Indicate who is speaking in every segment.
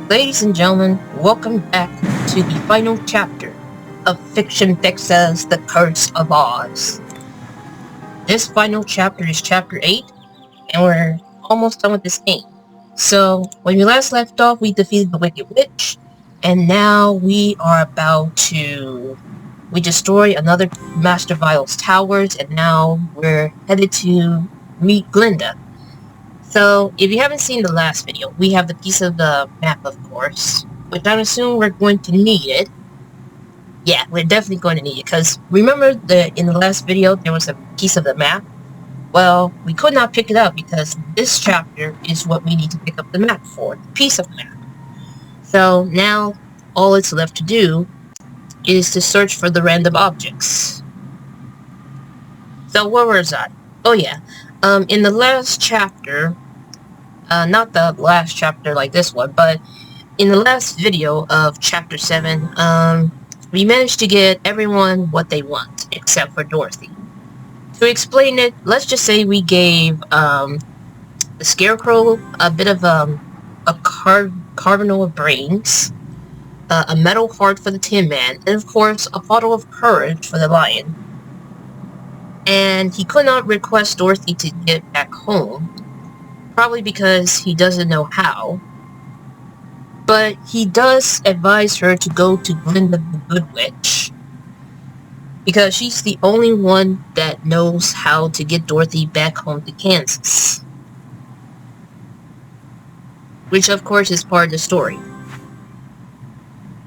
Speaker 1: Ladies and gentlemen, welcome back to the final chapter of Fiction Fixes The Curse of Oz. This final chapter is Chapter 8, and we're almost done with this game. So, when we last left off, we defeated the Wicked Witch, and now we are about to... We destroy another Master Vial's towers, and now we're headed to meet Glinda. So, if you haven't seen the last video, we have the piece of the map, of course, which I'm assuming we're going to need it. Yeah, we're definitely going to need it, because remember in the last video there was a piece of the map? Well, we could not pick it up because this chapter is what we need to pick up the map for, the piece of map. So now, all it's left to do is to search for the random objects. So where was I? Oh yeah, in the last chapter, not the last chapter like this one, but in the last video of Chapter 7, we managed to get everyone what they want, except for Dorothy. To explain it, let's just say we gave, the Scarecrow a bit of, a cardinal of brains, a metal heart for the Tin Man, and of course, a bottle of courage for the Lion. And he could not request Dorothy to get back home, probably because he doesn't know how. But he does advise her to go to Glinda the Good Witch, because she's the only one that knows how to get Dorothy back home to Kansas. Which of course is part of the story.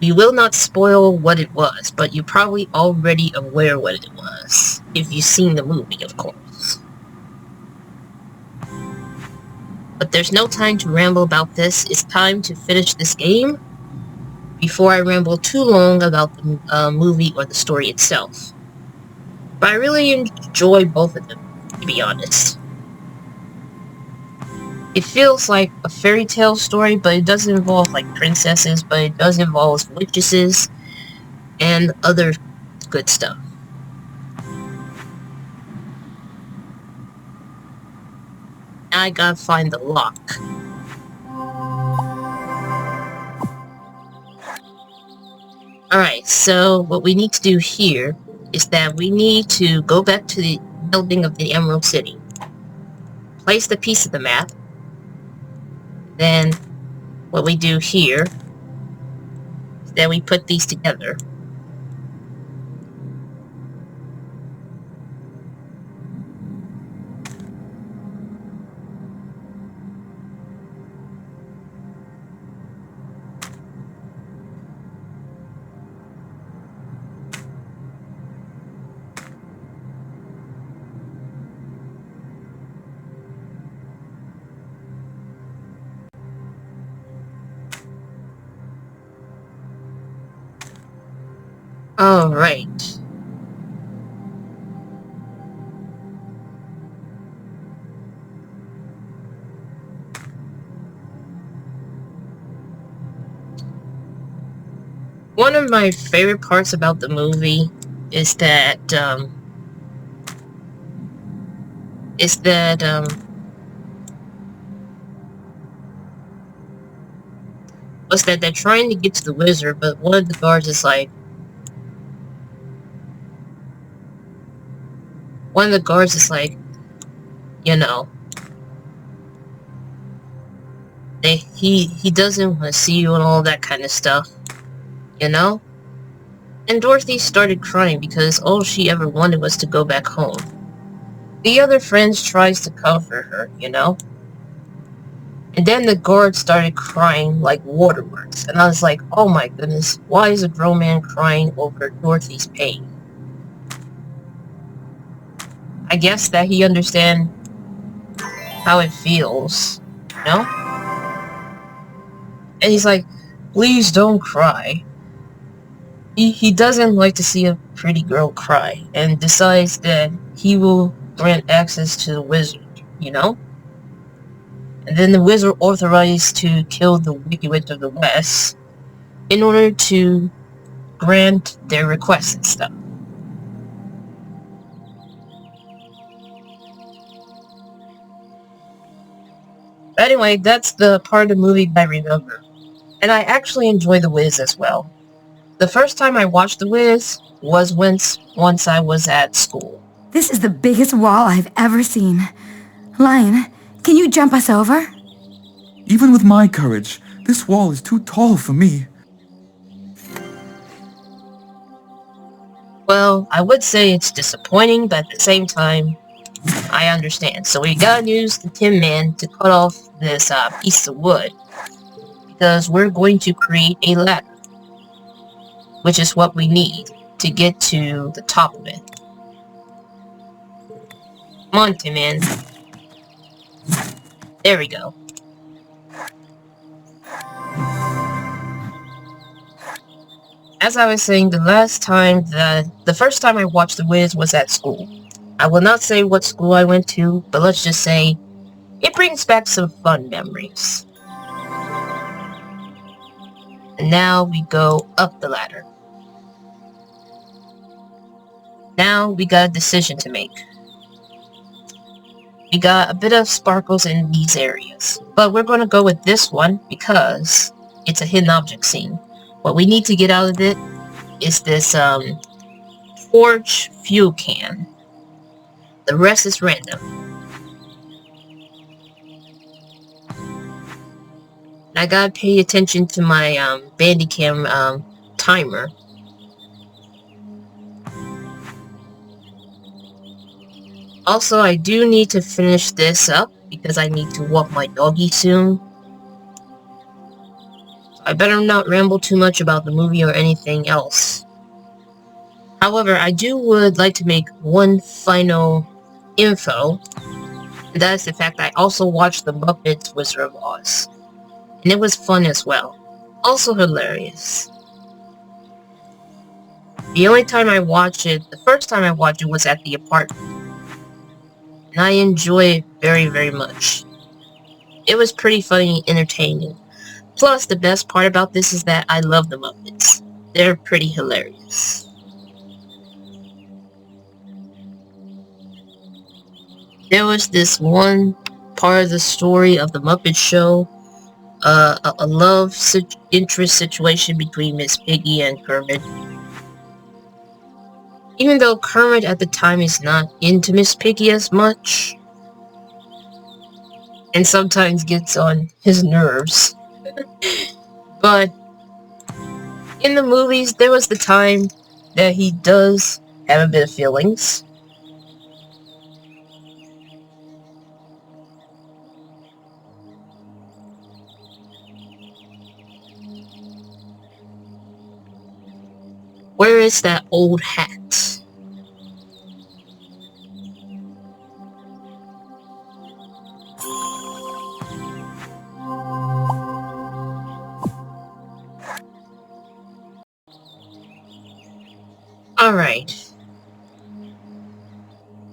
Speaker 1: We will not spoil what it was, but you're probably already aware what it was, if you've seen the movie, of course. But there's no time to ramble about this. It's time to finish this game before I ramble too long about the movie or the story itself. But I really enjoy both of them, to be honest. It feels like a fairy tale story, but it doesn't involve like princesses, but it does involve witches and other good stuff. I gotta find the lock. Alright, so what we need to do here is that we need to go back to the building of the Emerald City. Place the piece of the map. Then what we do here is that we put these together. Alright. One of my favorite parts about the movie is that, was that they're trying to get to the wizard, but one of the guards is like, you know, he doesn't want to see you and all that kind of stuff, you know? And Dorothy started crying because all she ever wanted was to go back home. The other friends tries to comfort her, you know? And then the guard started crying like waterworks, and I was like, oh my goodness, why is a grown man crying over Dorothy's pain? I guess that he understands how it feels, you know? And he's like, please don't cry. He doesn't like to see a pretty girl cry, and decides that he will grant access to the wizard, you know? And then the wizard authorized to kill the Wicked Witch of the West in order to grant their requests and stuff. Anyway, that's the part of the movie that I remember. And I actually enjoy The Wiz as well. The first time I watched The Wiz was once I was at school.
Speaker 2: This is the biggest wall I've ever seen. Lion, can you jump us over?
Speaker 3: Even with my courage, this wall is too tall for me.
Speaker 1: Well, I would say it's disappointing, but at the same time, I understand. So we gotta use the Tin Man to cut off this piece of wood, because we're going to create a ladder, which is what we need to get to the top of it. Come on, Tin Man. There we go. As I was saying, the first time I watched The Wiz was at school. I will not say what school I went to, but let's just say it brings back some fun memories. And now we go up the ladder. Now we got a decision to make. We got a bit of sparkles in these areas, but we're going to go with this one because it's a hidden object scene. What we need to get out of it is this torch fuel can. The rest is random. And I gotta pay attention to my Bandicam timer. Also, I do need to finish this up because I need to walk my doggy soon. I better not ramble too much about the movie or anything else. However, I would like to make one final info, and that is the fact that I also watched The Muppets Wizard of Oz. And it was fun as well. Also hilarious. The only time I watched it, the first time I watched it was at the apartment. And I enjoy it very, very much. It was pretty funny and entertaining. Plus, the best part about this is that I love the Muppets. They're pretty hilarious. There was this one part of the story of the Muppet Show, a love interest situation between Miss Piggy and Kermit. Even though Kermit at the time is not into Miss Piggy as much, and sometimes gets on his nerves. But in the movies, there was the time that he does have a bit of feelings. Where is that old hat? Alright.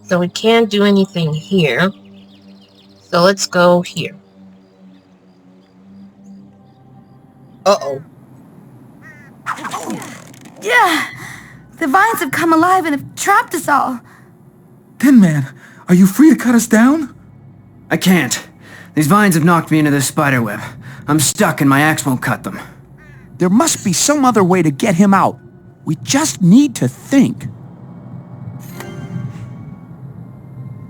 Speaker 1: So we can't do anything here. So let's go here. Uh-oh.
Speaker 2: Yeah! The vines have come alive and have trapped us all.
Speaker 3: Tin Man, are you free to cut us down?
Speaker 4: I can't. These vines have knocked me into this spider web. I'm stuck and my axe won't cut them.
Speaker 5: There must be some other way to get him out. We just need to think.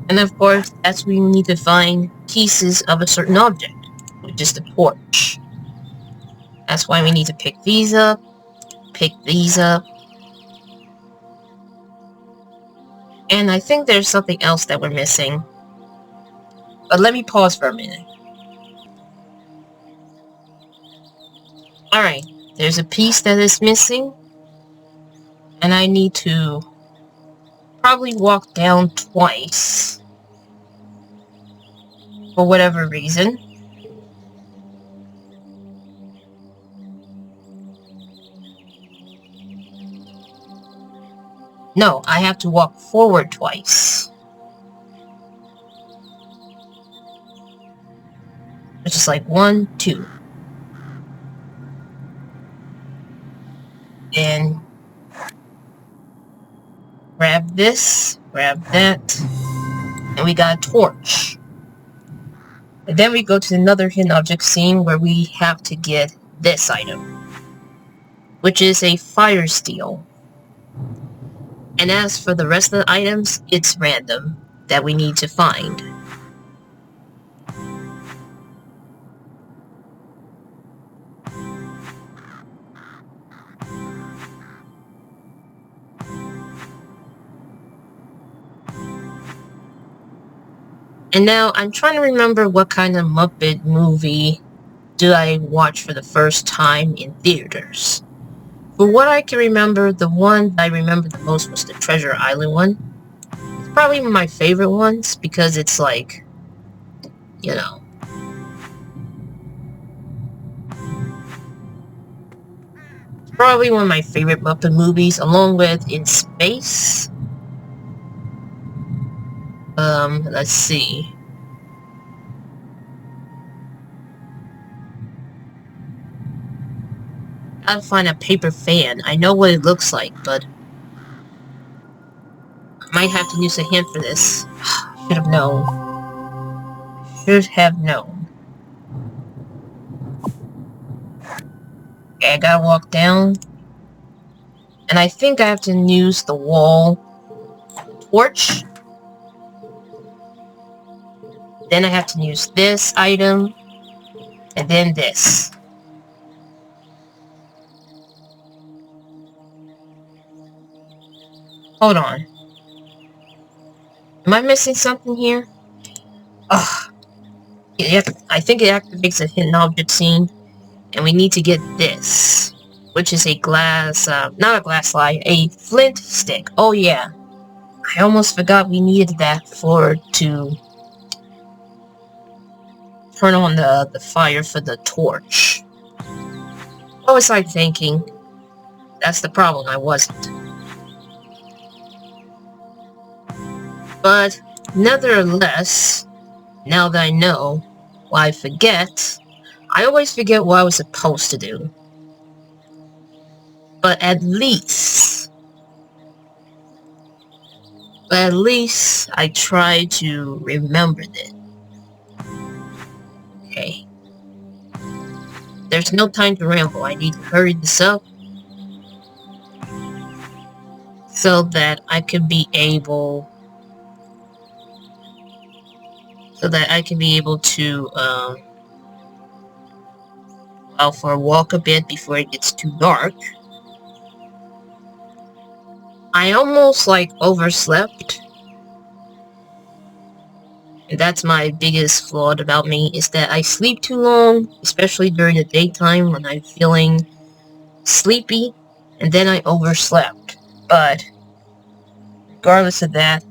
Speaker 1: And of course, that's when we need to find pieces of a certain object, which is the torch. That's why we need to pick these up, pick these up. And I think there's something else that we're missing. But let me pause for a minute. Alright, there's a piece that is missing. And I need to probably walk down twice. For whatever reason. No, I have to walk forward twice. It's just like 1, 2. And grab this, grab that, and we got a torch. And then we go to another hidden object scene where we have to get this item, which is a fire steel. And as for the rest of the items, it's random that we need to find. And now I'm trying to remember what kind of Muppet movie do I watch for the first time in theaters. For what I can remember, the one that I remember the most was the Treasure Island one. It's probably one of my favorite ones because it's like, you know. It's probably one of my favorite Muppet movies, along with In Space. Let's see. Gotta find a paper fan. I know what it looks like, but I might have to use a hint for this. Should have known. Should have known. Okay, I gotta walk down. And I think I have to use the wall torch. Then I have to use this item. And then this. Hold on. Am I missing something here? Ugh. Yeah, I think it activates a hidden object scene. And we need to get this. Which is a glass, not a glass slide, a flint stick. Oh yeah. I almost forgot we needed that to turn on the fire for the torch. What was I thinking? That's the problem, I wasn't. But, nevertheless, now that I know what I forget, I always forget what I was supposed to do. But at least I try to remember it. Okay. There's no time to ramble. I need to hurry this up so that I can be able to out for a walk a bit before it gets too dark. I almost overslept. And that's my biggest flaw about me, is that I sleep too long, especially during the daytime when I'm feeling sleepy, and then I overslept. But regardless of that,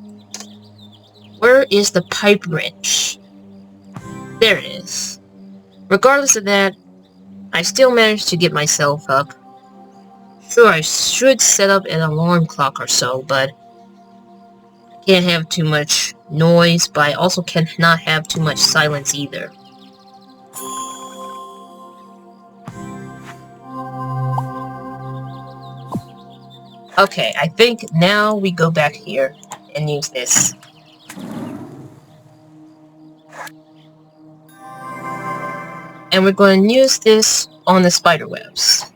Speaker 1: where is the pipe wrench? There it is. Regardless of that, I still managed to get myself up. Sure, I should set up an alarm clock or so, but I can't have too much noise, but I also cannot have too much silence either. Okay, I think now we go back here and use this. And we're going to use this on the spider webs.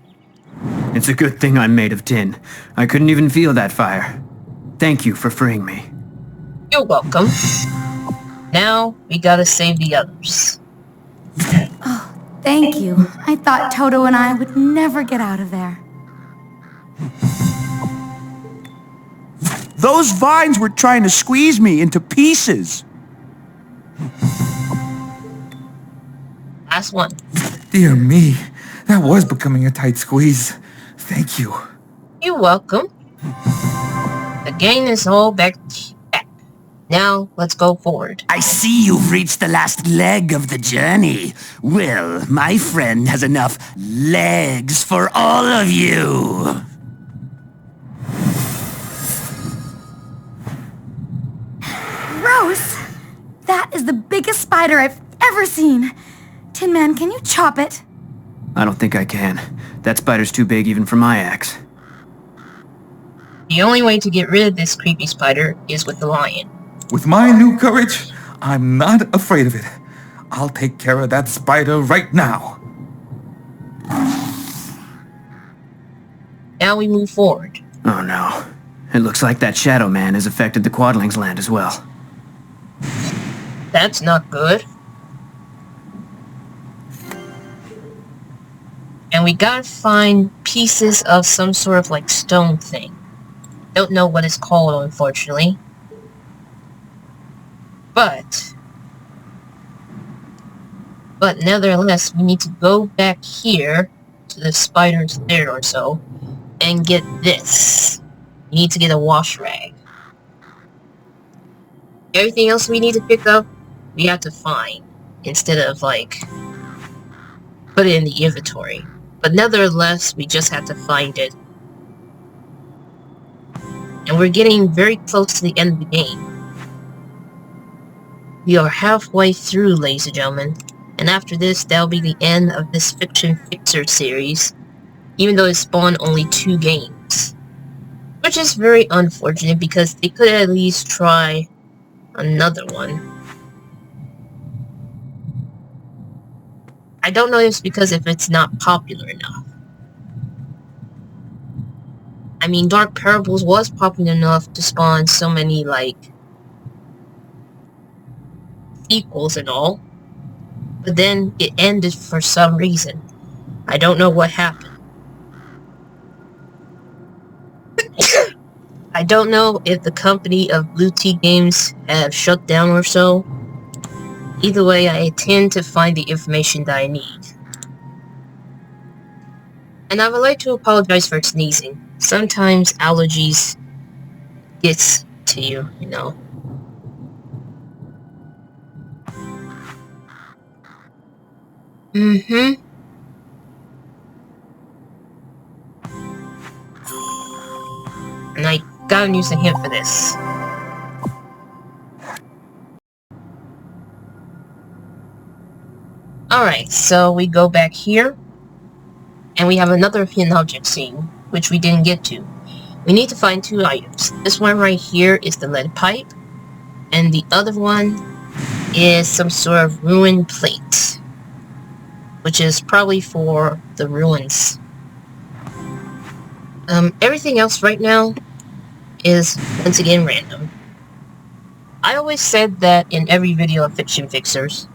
Speaker 4: It's a good thing I'm made of tin. I couldn't even feel that fire. Thank you for freeing me.
Speaker 1: You're welcome. Now, we gotta save the others.
Speaker 2: Oh, thank you. I thought Toto and I would never get out of there.
Speaker 5: Those vines were trying to squeeze me into pieces.
Speaker 1: Last one.
Speaker 3: Dear me, that was becoming a tight squeeze. Thank you.
Speaker 1: You're welcome. The game is all back. Now, let's go forward.
Speaker 6: I see you've reached the last leg of the journey. Well, my friend has enough legs for all of you.
Speaker 2: Gross! That is the biggest spider I've ever seen. Tin Man, can you chop it?
Speaker 4: I don't think I can. That spider's too big even for my axe.
Speaker 1: The only way to get rid of this creepy spider is with the lion.
Speaker 3: With my new courage, I'm not afraid of it. I'll take care of that spider right now.
Speaker 1: Now we move forward.
Speaker 4: Oh no. It looks like that Shadow Man has affected the Quadlings land as well.
Speaker 1: That's not good. And we gotta find pieces of some sort of like stone thing. Don't know what it's called, unfortunately. But nevertheless, we need to go back here to the spider's lair or so and get this. We need to get a wash rag. Everything else we need to pick up, we have to find instead of like put it in the inventory. But nevertheless, we just have to find it. And we're getting very close to the end of the game. We are halfway through, ladies and gentlemen. And after this, that'll be the end of this Fiction Fixer series. Even though it spawned only 2 games. Which is very unfortunate because they could at least try another one. I don't know if it's because if it's not popular enough. I mean, Dark Parables was popular enough to spawn so many, like, sequels and all. But then it ended for some reason. I don't know what happened. I don't know if the company of Blue Tea Games have shut down or so. Either way, I intend to find the information that I need. And I would like to apologize for sneezing. Sometimes allergies gets to you, you know. And I gotta use a hint for this. Alright, so we go back here. And we have another hidden object scene, which we didn't get to. We need to find 2 items. This one right here is the lead pipe. And the other one is some sort of ruined plate. Which is probably for the ruins. Everything else right now is, once again, random. I always said that in every video of Fiction Fixers,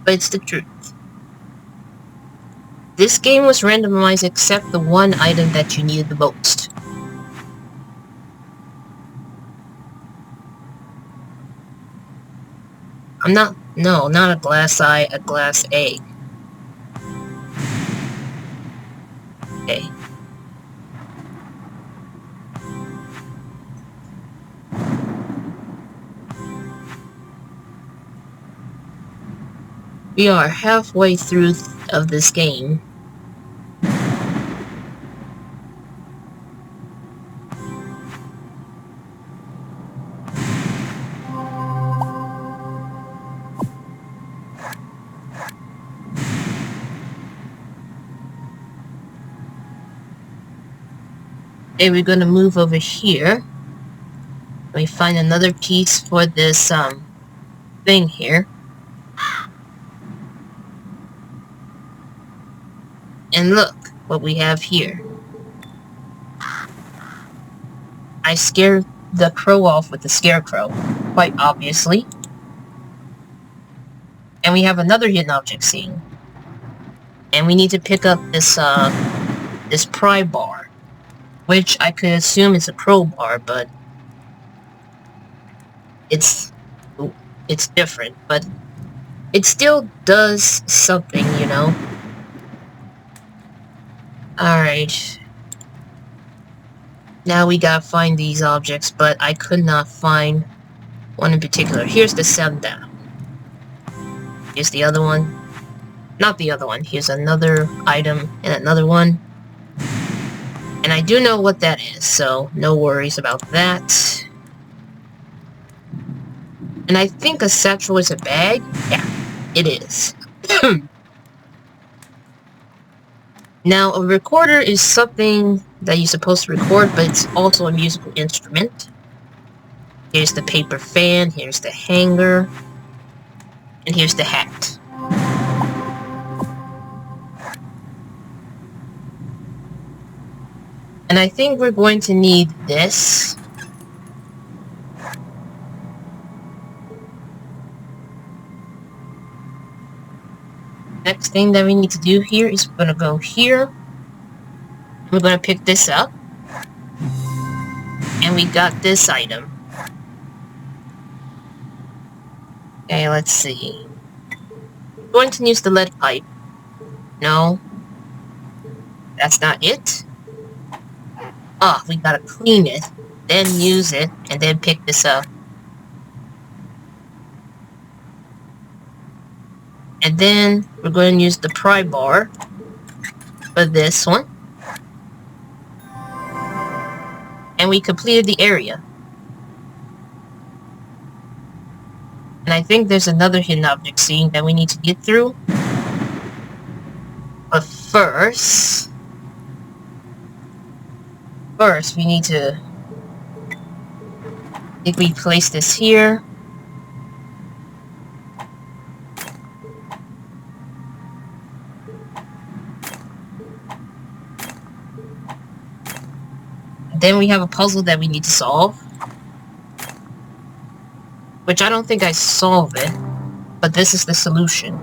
Speaker 1: but it's the truth. This game was randomized except the one item that you needed the most. No, not a glass eye, a glass egg. Okay. We are halfway through of this game. Okay, we're gonna move over here. We find another piece for this thing here. And look what we have here. I scared the crow off with the scarecrow, quite obviously. And we have another hidden object scene. And we need to pick up this this pry bar, which I could assume is a crowbar, but it's different, but it still does something, you know. Alright. Now we gotta find these objects, but I could not find one in particular. Here's the sundown. Here's the other one. Not the other one. Here's another item and another one. And I do know what that is, so no worries about that. And I think a satchel is a bag. Yeah, it is. Now, a recorder is something that you're supposed to record, but it's also a musical instrument. Here's the paper fan, here's the hanger, and here's the hat. And I think we're going to need this. Next thing that we need to do here is we're going to go here. We're going to pick this up. And we got this item. Okay, let's see. I'm going to use the lead pipe. No. That's not it. Ah, we gotta clean it, then use it, and then pick this up. And then we're going to use the pry bar for this one. And we completed the area. And I think there's another hidden object scene that we need to get through. But first we need to... I think we place this here. Then we have a puzzle that we need to solve. Which I don't think I solved it, but this is the solution.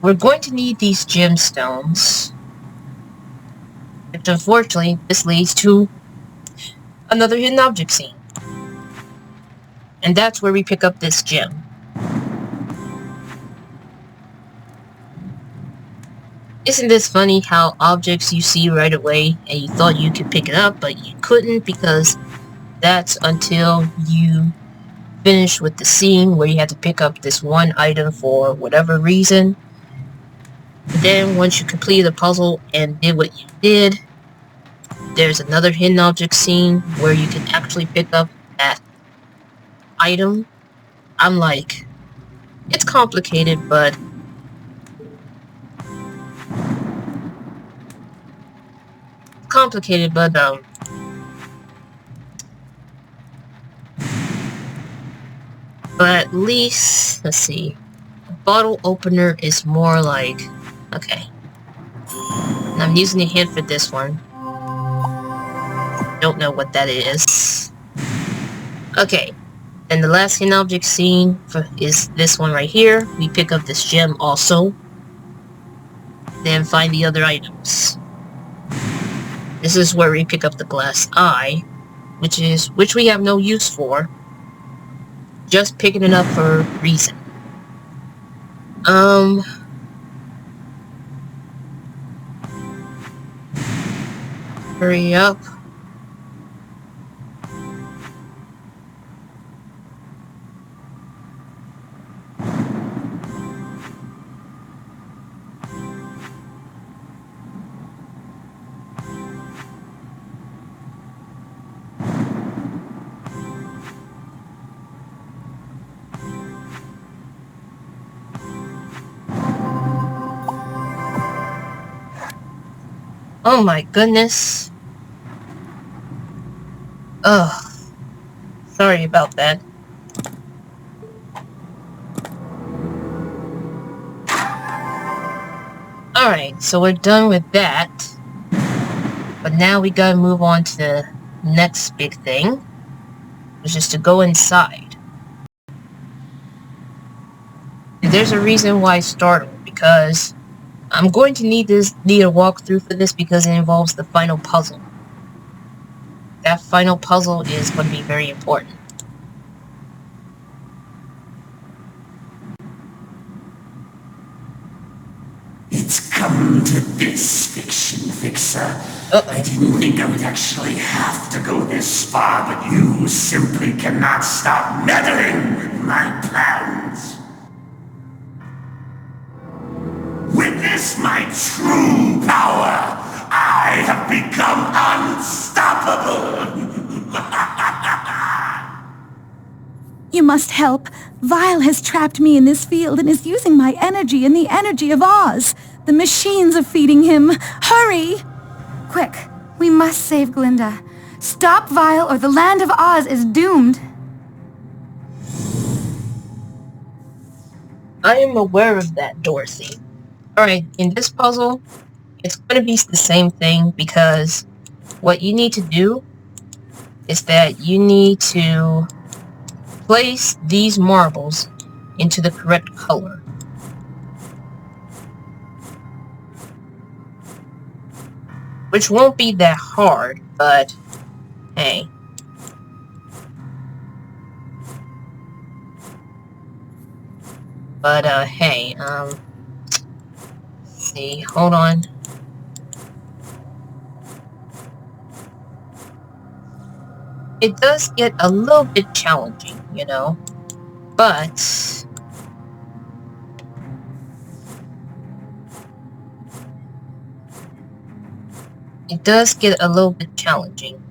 Speaker 1: We're going to need these gemstones. Which unfortunately, this leads to another hidden object scene. And that's where we pick up this gem. Isn't this funny how objects you see right away and you thought you could pick it up, but you couldn't because that's until you finish with the scene where you had to pick up this one item for whatever reason. Then once you complete the puzzle and did what you did, there's another hidden object scene where you can actually pick up that item. I'm like, it's complicated, but at least, let's see, a bottle opener is more like, okay, and I'm using a hint for this one. Don't know what that is. Okay, and the last hidden object scene is this one right here. We pick up this gem also, then find the other items. This is where we pick up the glass eye, which we have no use for. Just picking it up for a reason. Hurry up. Oh my goodness. Ugh. Sorry about that. Alright, so we're done with that. But now we gotta move on to the next big thing, which is to go inside. And there's a reason why I startled, because I'm going to need a walkthrough for this because it involves the final puzzle. That final puzzle is going to be very important.
Speaker 6: It's come to this, Fiction Fixer. I didn't think I would actually have to go this far, but you simply cannot stop meddling with my plans. Witness my true power! I have become unstoppable!
Speaker 2: You must help. Vile has trapped me in this field and is using my energy and the energy of Oz. The machines are feeding him. Hurry! Quick, we must save Glinda. Stop Vile or the land of Oz is doomed.
Speaker 1: I am aware of that, Dorothy. Alright, in this puzzle, it's going to be the same thing, because what you need to do is that you need to place these marbles into the correct color. Which won't be that hard, but hey. But hey, let's see, hold on. It does get a little bit challenging, you know, but it does get a little bit challenging.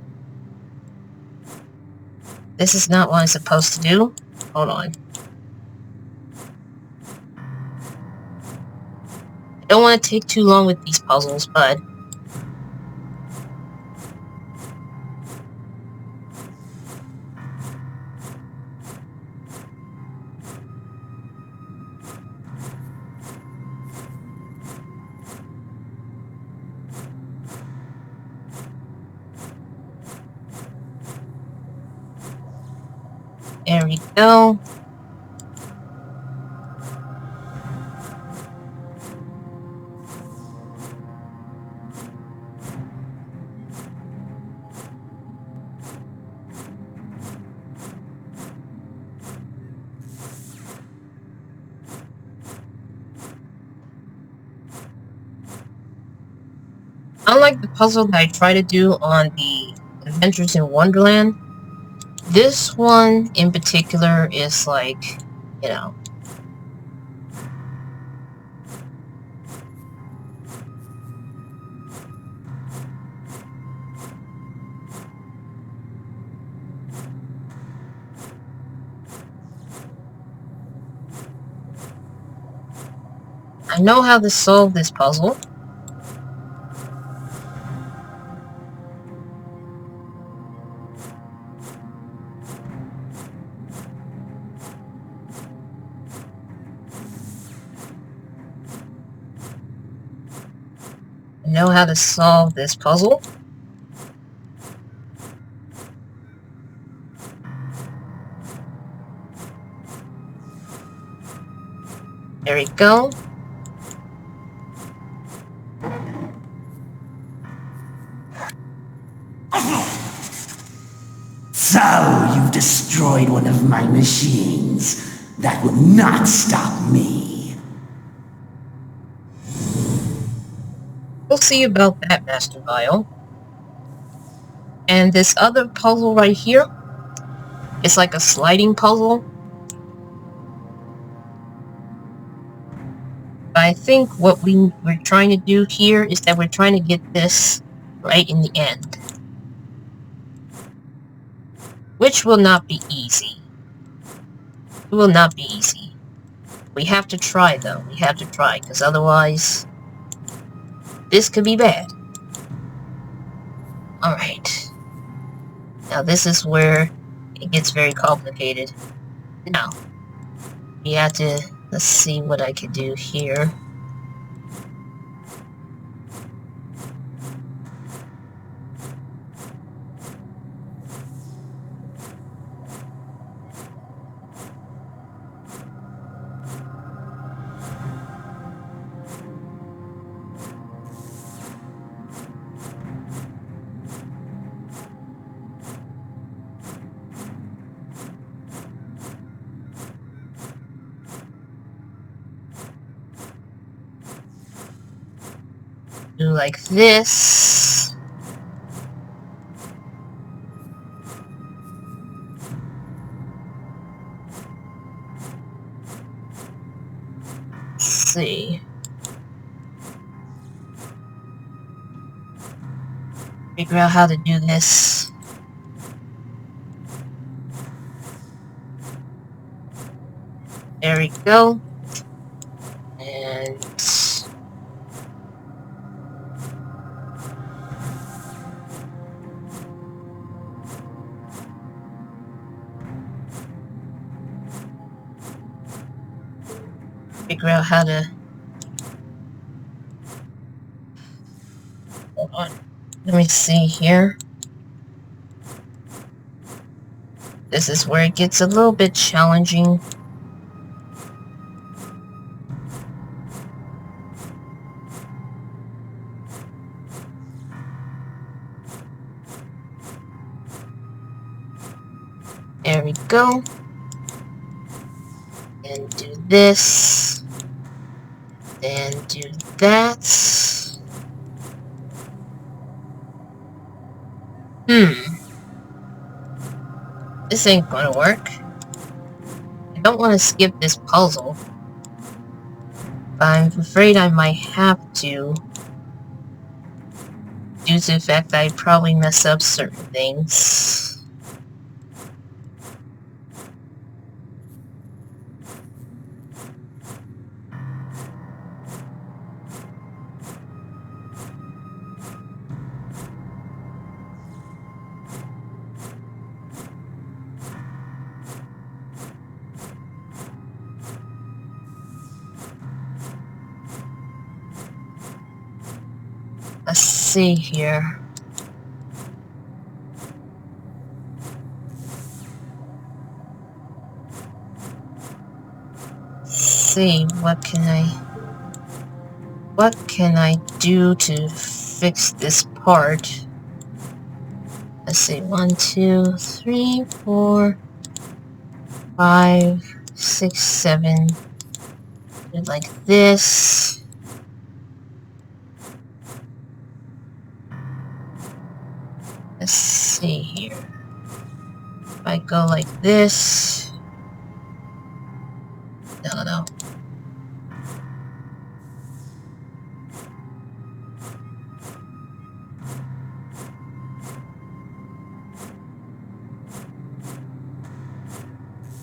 Speaker 1: This is not what I'm supposed to do. Hold on. I don't want to take too long with these puzzles, but there we go. Unlike the puzzle that I try to do on the Adventures in Wonderland, this one in particular is like, you know, I know how to solve this puzzle. Know how to solve this puzzle. There we go.
Speaker 6: So, you destroyed one of my machines. That will not stop me.
Speaker 1: We'll see about that, Master Vile. And this other puzzle right here, it's like a sliding puzzle. But I think what we're trying to do here is that we're trying to get this right in the end. Which will not be easy. It will not be easy. We have to try, though. We have to try, because otherwise this could be bad. Alright. Now this is where it gets very complicated. Now, we have to, let's see what I can do here. Do like this. Let's see. Figure out how to do this. There we go. And figure out how to Let me see here. This is where it gets a little bit challenging. There we go. And do this. Then do that. This ain't gonna work. I don't want to skip this puzzle. But I'm afraid I might have to. Due to the fact that I probably mess up certain things. Let's see here. See, what can I do to fix this part? Let's see, 1, 2, 3, 4, 5, 6, 7. Do it like this. Let's see here. If I go like this. No.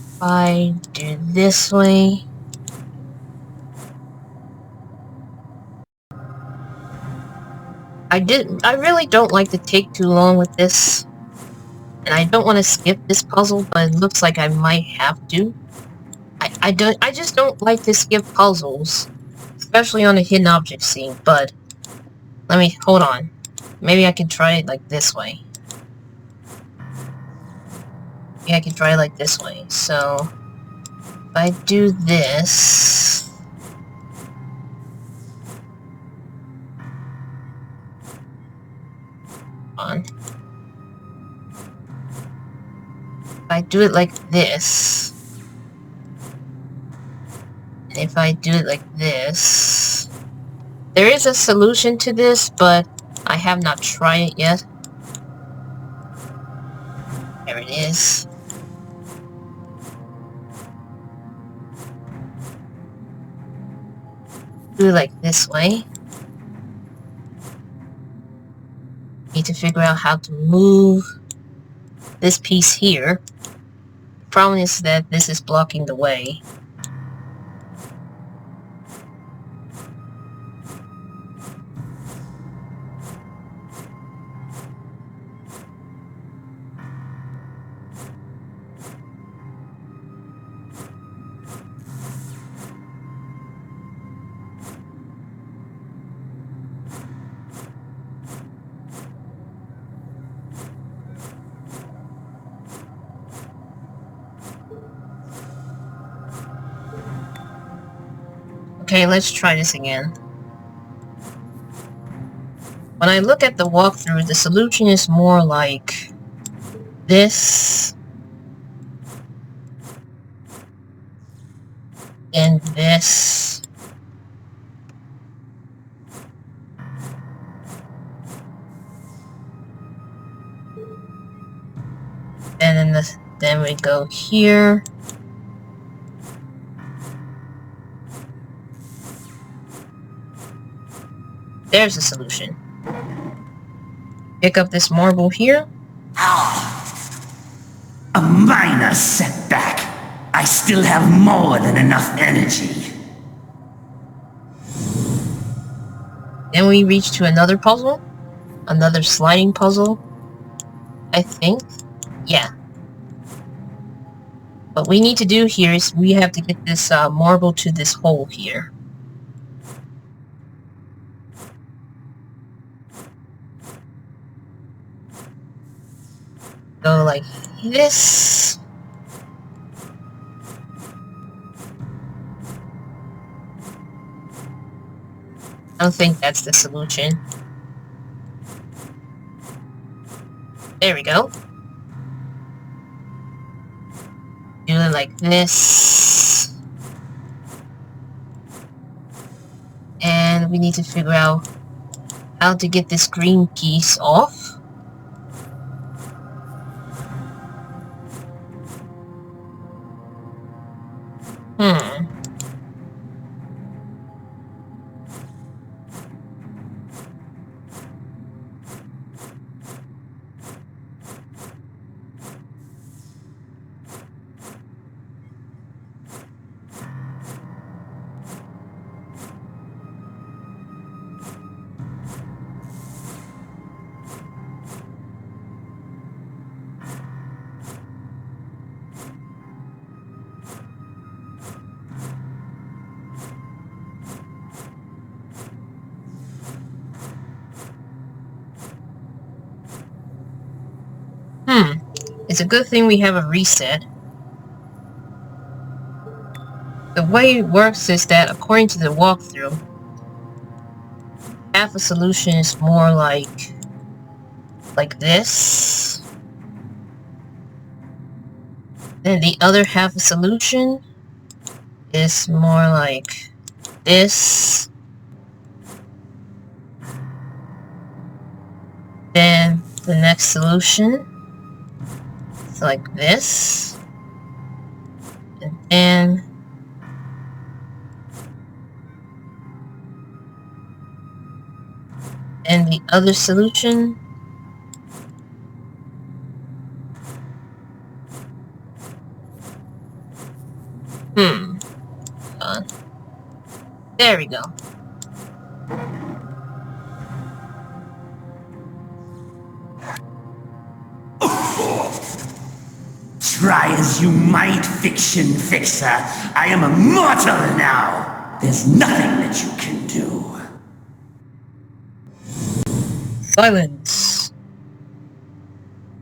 Speaker 1: If I do this way. I really don't like to take too long with this. And I don't want to skip this puzzle, but it looks like I might have to. I just don't like to skip puzzles. Especially on the hidden object scene, but hold on. Maybe I can try it like this way. Yeah, I can try it like this way. So if I do this, if I do it like this, and if I do it like this, there is a solution to this, but I have not tried it yet. There it is. Do it like this way. Need to figure out how to move this piece here. The problem is that this is blocking the way. Okay, let's try this again. When I look at the walkthrough, the solution is more like this and this. And then we go here. There's a solution. Pick up this marble here.
Speaker 6: A minor setback. I still have more than enough energy.
Speaker 1: Then we reach to another puzzle. Another sliding puzzle. I think. Yeah. What we need to do here is we have to get this marble to this hole here. Go like this. I don't think that's the solution. There we go. Do it like this. And we need to figure out how to get this green piece off. It's a good thing we have a reset. The way it works is that, according to the walkthrough, half a solution is more like this. Then the other half a solution is more like this. Then the next solution is like this. And then the other solution there we go.
Speaker 6: Try as you might, Fiction Fixer. I am immortal now. There's nothing that you can do.
Speaker 1: Silence.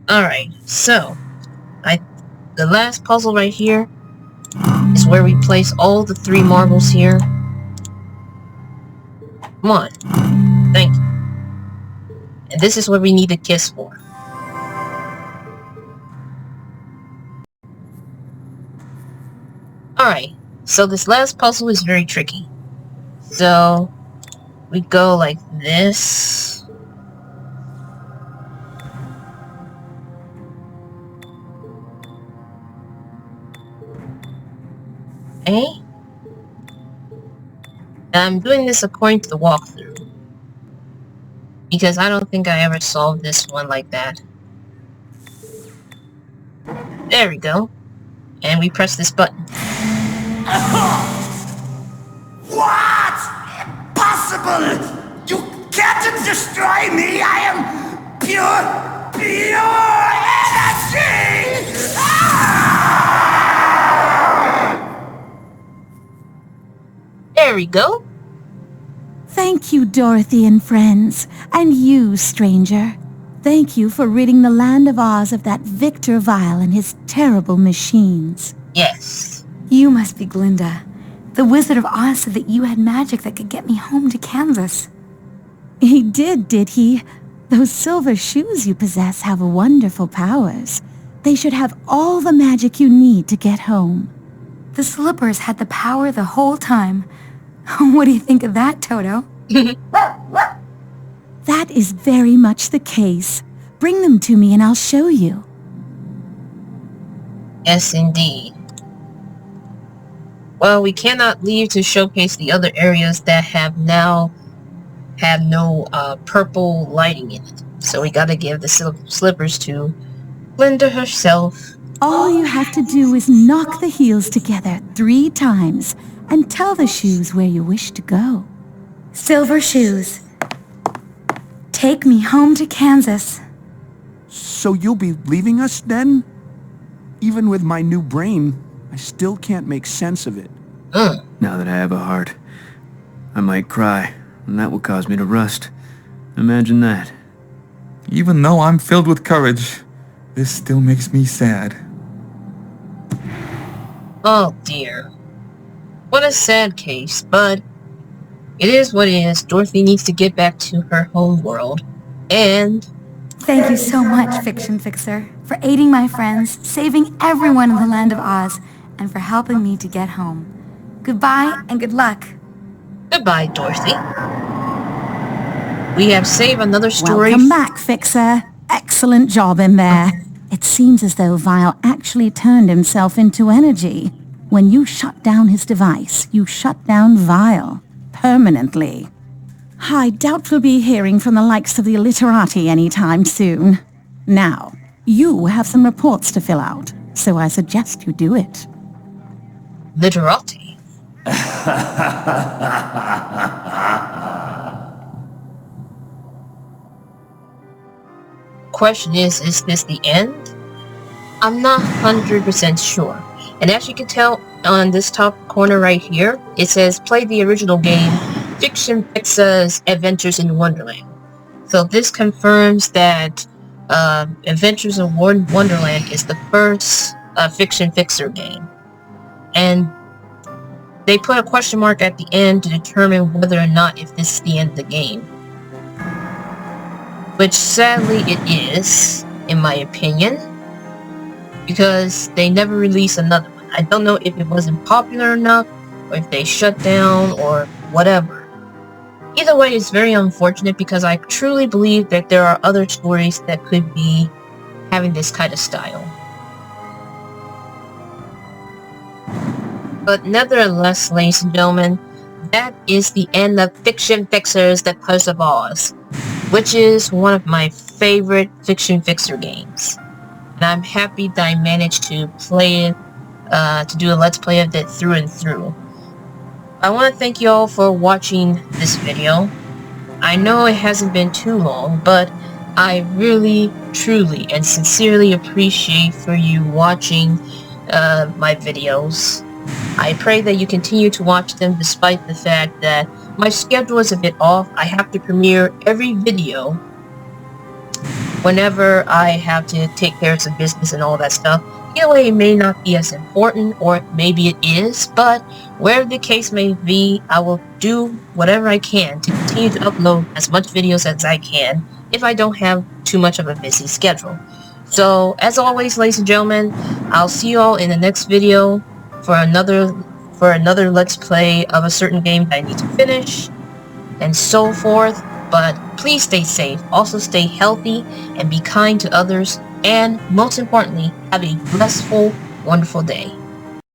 Speaker 1: Alright, so the last puzzle right here is where we place all the 3 marbles here. Come on. Thank you. And this is what we need a kiss for. Alright, so this last puzzle is very tricky. So we go like this. Okay. I'm doing this according to the walkthrough, because I don't think I ever solved this one like that. There we go. And we press this button.
Speaker 6: What? Impossible! You can't destroy me! I am pure energy!
Speaker 1: There we go.
Speaker 2: Thank you, Dorothy and friends. And you, stranger. Thank you for ridding the land of Oz of that Victor Vile and his terrible machines.
Speaker 1: Yes.
Speaker 2: You must be Glinda. The Wizard of Oz said that you had magic that could get me home to Kansas. He did he? Those silver shoes you possess have wonderful powers. They should have all the magic you need to get home. The slippers had the power the whole time. What do you think of that, Toto? That is very much the case. Bring them to me and I'll show you.
Speaker 1: Yes, indeed. Well, we cannot leave to showcase the other areas that have now have no purple lighting in it. So we gotta give the slippers to Glinda herself.
Speaker 2: All you have to do is knock the heels together 3 times and tell the shoes where you wish to go. Silver shoes. Take me home to Kansas.
Speaker 5: So you'll be leaving us then? Even with my new brain, I still can't make sense of it.
Speaker 4: Now that I have a heart, I might cry, and that will cause me to rust. Imagine that.
Speaker 3: Even though I'm filled with courage, This still makes me sad.
Speaker 1: Oh dear. What a sad case, but it is what it is. Dorothy needs to get back to her home world. And
Speaker 2: Thank you so much, Fiction Fixer, for aiding my friends, saving everyone in the Land of Oz, and for helping me to get home. Goodbye and good luck.
Speaker 1: goodbye, Dorothy. We have saved another story.
Speaker 2: Welcome back, Fixer. Excellent job in there. It seems as though Vile actually turned himself into energy. When you shut down his device, you shut down Vile. Permanently. I doubt we'll be hearing from the likes of the Illiterati anytime soon. Now, you have some reports to fill out, so I suggest you do it.
Speaker 1: Literati. Question is this the end? I'm not 100% sure. And as you can tell on this top corner right here, it says play the original game, Fiction Fixer's Adventures in Wonderland. So this confirms that Adventures in Wonderland is the first Fiction Fixer game. And they put a question mark at the end to determine whether or not if this is the end of the game. Which sadly it is, in my opinion, because they never released another one. I don't know if it wasn't popular enough, or if they shut down, or whatever. Either way, it's very unfortunate because I truly believe that there are other stories that could be having this kind of style. But nevertheless, ladies and gentlemen, that is the end of Fiction Fixer's The Curse of Oz, which is one of my favorite Fiction Fixer games. And I'm happy that I managed to play it, to do a Let's Play of it through and through. I want to thank you all for watching this video. I know it hasn't been too long, but I really, truly, and sincerely appreciate for you watching my videos. I pray that you continue to watch them despite the fact that my schedule is a bit off. I have to premiere every video whenever I have to take care of some business and all that stuff. Either way, it may not be as important, or maybe it is, but wherever the case may be, I will do whatever I can to continue to upload as much videos as I can if I don't have too much of a busy schedule. So, as always, ladies and gentlemen, I'll see you all in the next video for another Let's Play of a certain game that I need to finish, and so forth. But please stay safe, also stay healthy, and be kind to others, and most importantly, have a blissful, wonderful day.